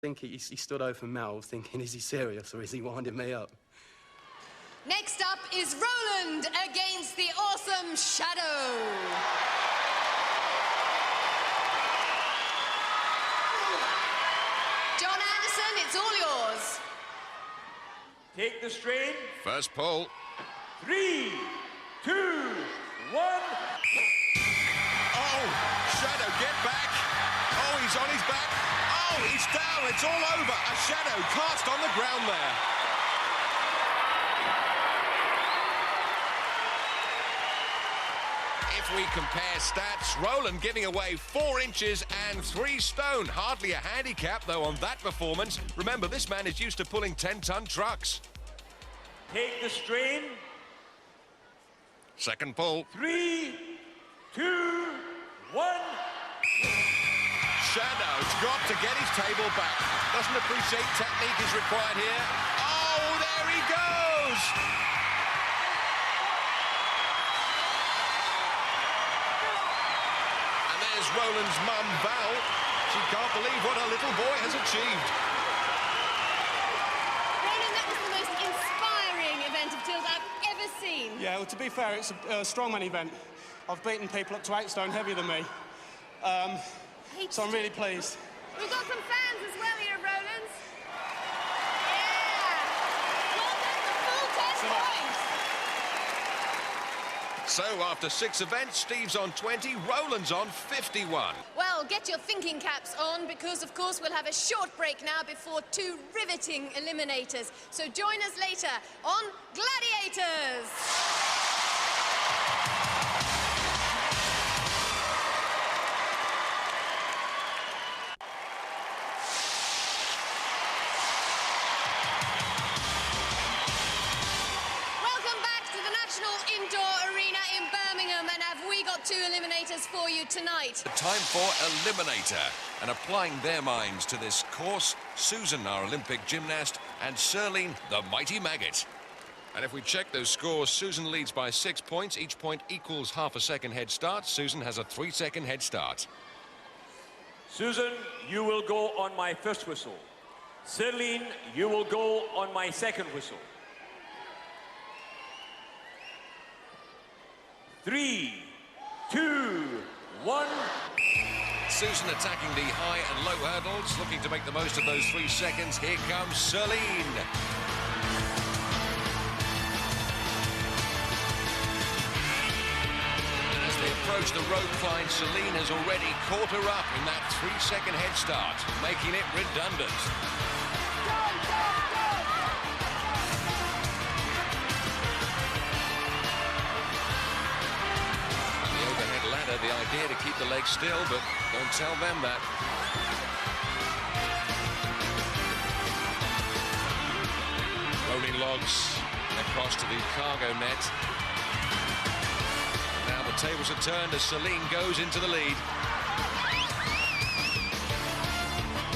I think he stood open mouthed thinking, is he serious or is he winding me up? Next up is Roland against the awesome Shadow. John Anderson, it's all yours. Take the strain. First pull. 3, 2, 1. Oh, Shadow, get back. Oh, he's on his back. Oh, he's down. It's all over. A Shadow cast on the ground there. If we compare stats, Roland giving away 4 inches and 3 stone. Hardly a handicap, though, on that performance. Remember, this man is used to pulling 10-ton trucks. Take the strain. Second pull. 3, 2, 1. Shadow's got to get his table back. Doesn't appreciate technique is required here. Oh, there he goes! And there's Roland's mum, Val. She can't believe what her little boy has achieved. Roland, that was the most inspiring event of tills I've ever seen. Yeah, well, to be fair, it's a strongman event. I've beaten people up to 8 stone heavier than me. So I'm really pleased. We've got some fans as well here, Roland's. Yeah! Well done, the full 10 points. So after 6 events, Steve's on 20, Roland's on 51. Well, get your thinking caps on because, of course, we'll have a short break now before 2 riveting eliminators. So join us later on Gladiators. Indoor arena in Birmingham, and have we got 2 eliminators for you tonight? Time for Eliminator, and applying their minds to this course, Susan, our Olympic gymnast, and Serline, the mighty maggot. And if we check those scores, Susan leads by 6 points. Each point equals half a second head start. Susan has a 3-second head start. Susan, you will go on my first whistle. Serline, you will go on my second whistle. 3, 2, 1. Susan attacking the high and low hurdles, looking to make the most of those 3 seconds. Here comes Serline. And as they approach the rope climb, Serline has already caught her up in that 3-second head start, making it redundant. The idea to keep the legs still, but don't tell them that. Rolling logs across to the cargo net. Now the tables are turned as Serline goes into the lead.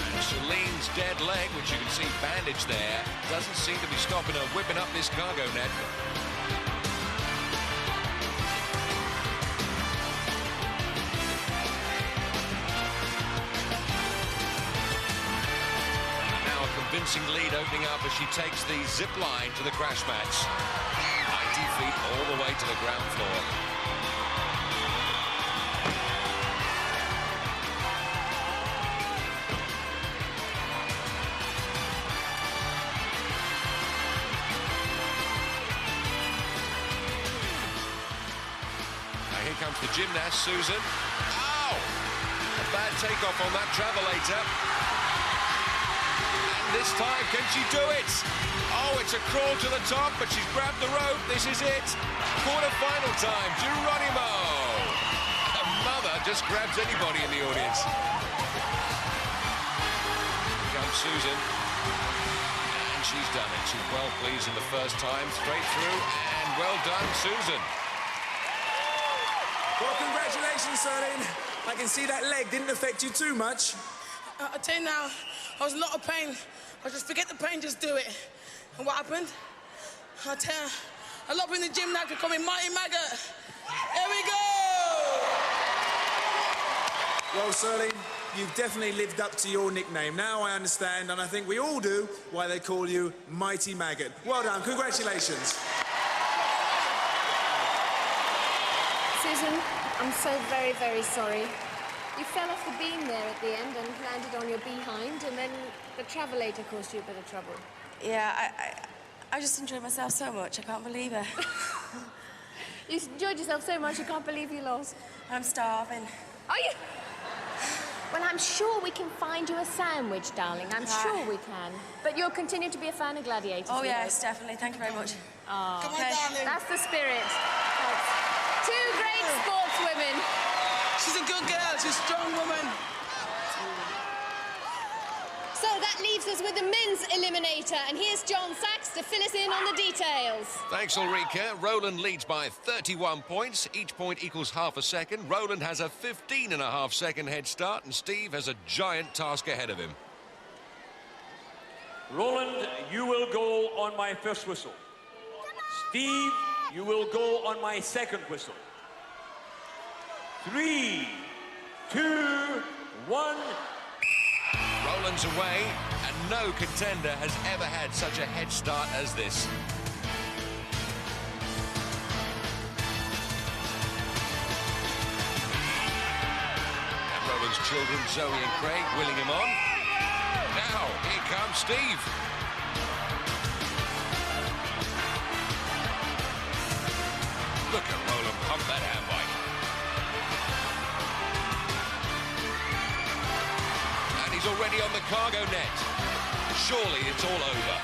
And Serline's dead leg, which you can see bandaged there, doesn't seem to be stopping her whipping up this cargo net. Convincing lead opening up as she takes the zip line to the crash mats. 90 feet all the way to the ground floor. Now here comes the gymnast, Susan. Ow! A bad takeoff on that travelator. This time, can she do it? Oh, it's a crawl to the top, but she's grabbed the rope. This is it. Quarter-final time, Geronimo. A mother just grabs anybody in the audience. Here comes Susan. And she's done it. She's well pleased in the first time, straight through, and well done, Susan. Well, congratulations, Serline. I can see that leg didn't affect you too much. I tell you now, I was in a lot of pain. I just forget the pain, just do it. And what happened? I tell you, a lot of in the gym now can call me Mighty Maggot. Here we go! Well, Serline, you've definitely lived up to your nickname. Now I understand, and I think we all do, why they call you Mighty Maggot. Well done, congratulations. Susan, I'm so very, very sorry. You fell off the beam there at the end and landed on your behind, and then the travelator caused you a bit of trouble. Yeah, I just enjoyed myself so much, I can't believe it. You enjoyed yourself so much, you can't believe you lost. I'm starving. Are you? Well, I'm sure we can find you a sandwich, darling. I'm sure we can. But you'll continue to be a fan of Gladiators. Oh, yes, definitely. Thank you very much. Oh, Come on, darling. that's the spirit. Two great sportswomen. She's a good girl. She's a strong woman. So that leaves us with the men's eliminator, and here's John Sachs to fill us in on the details. Thanks, Ulrika. Roland leads by 31 points. Each point equals half a second. Roland has a 15.5-second head start, and Steve has a giant task ahead of him. Roland, you will go on my first whistle. Steve, you will go on my second whistle. 3, 2, 1... Roland's away, and no contender has ever had such a head start as this. And Roland's children, Zoe and Craig, willing him on. Now, here comes Steve. Look at Roland pump that hand bike. He's already on the cargo net. Surely it's all over.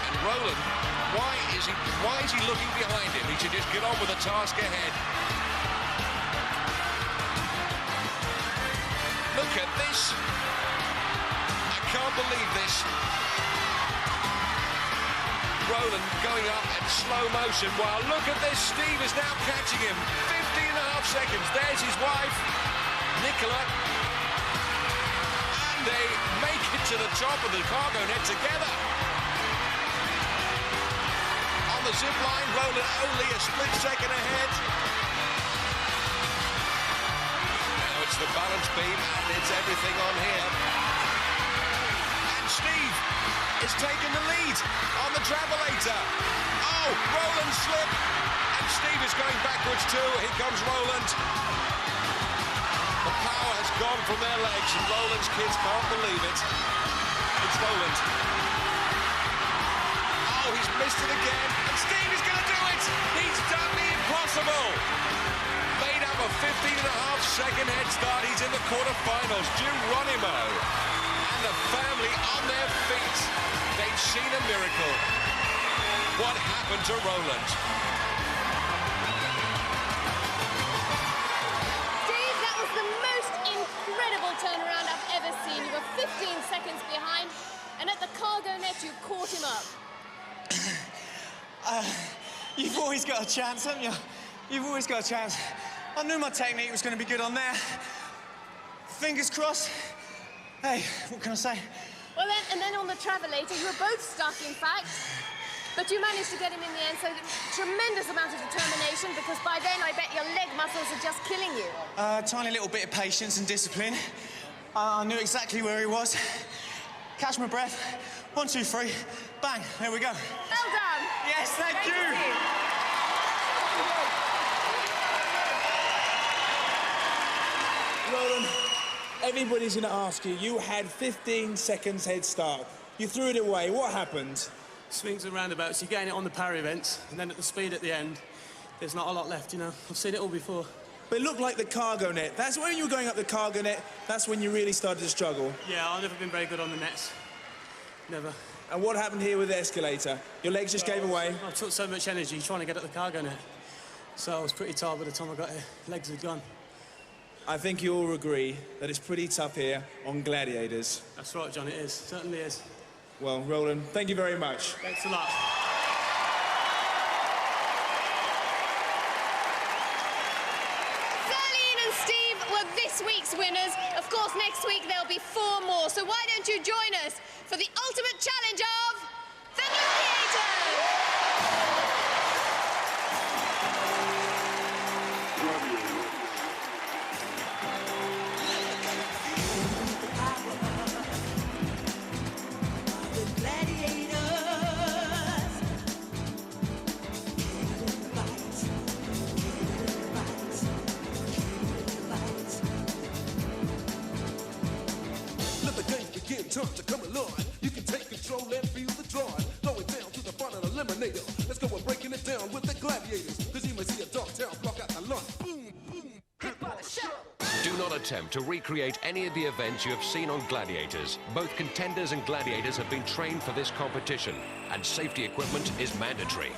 And Roland, why is he looking behind him? He should just get on with the task ahead. Look at this. I can't believe this. Roland going up in slow motion while look at this, Steve is now catching him. 15.5 seconds. There's his wife, Nicola. And they make it to the top of the cargo net together. On the zip line, Roland only a split second ahead. Now it's the balance beam and it's everything on here. And Steve is taking the lead on the travelator. Oh, Roland slipped, and Steve is going backwards too. Here comes Roland. The power has gone from their legs, and Roland's kids can't believe it. It's Roland. Oh, he's missed it again, and Steve is going to do it. He's done the impossible. Made up a 15.5-second head start. He's in the quarterfinals. Geronimo and the family on their feet. They've seen a miracle. What happened to Roland? Steve, that was the most incredible turnaround I've ever seen. You were 15 seconds behind, and at the cargo net, you caught him up. You've always got a chance, haven't you? You've always got a chance. I knew my technique was going to be good on there. Fingers crossed. Hey, what can I say? Well, and then on the travelator, you were both stuck, in fact. But you managed to get him in the end, so tremendous amount of determination, because by then I bet your leg muscles are just killing you. Tiny little bit of patience and discipline. I knew exactly where he was. Catch my breath. 1, 2, 3. Bang. There we go. Well done. Yes, thank Great you. to see you. Roland, everybody's going to ask you, you had 15 seconds head start. You threw it away. What happened? Swings and roundabouts, you gain it on the power events, and then at the speed at the end, there's not a lot left, you know. I've seen it all before. But it looked like the cargo net. That's when you were going up the cargo net, that's when you really started to struggle. Yeah, I've never been very good on the nets. Never. And what happened here with the escalator? Your legs just gave away? I took so much energy trying to get at the cargo net. So I was pretty tired by the time I got here. Legs had gone. I think you all agree that it's pretty tough here on Gladiators. That's right, John, it is. Certainly is. Well, Roland, thank you very much. Thanks a lot. Celine and Steve were this week's winners. Of course, next week there'll be 4 more. So why don't you join us for the ultimate challenge of the Gladiators? gladiators. Cause you may see a doctor block out the lunch. Boom, boom. Hit by the shell. Do not attempt to recreate any of the events you have seen on Gladiators. Both contenders and gladiators have been trained for this competition, and safety equipment is mandatory.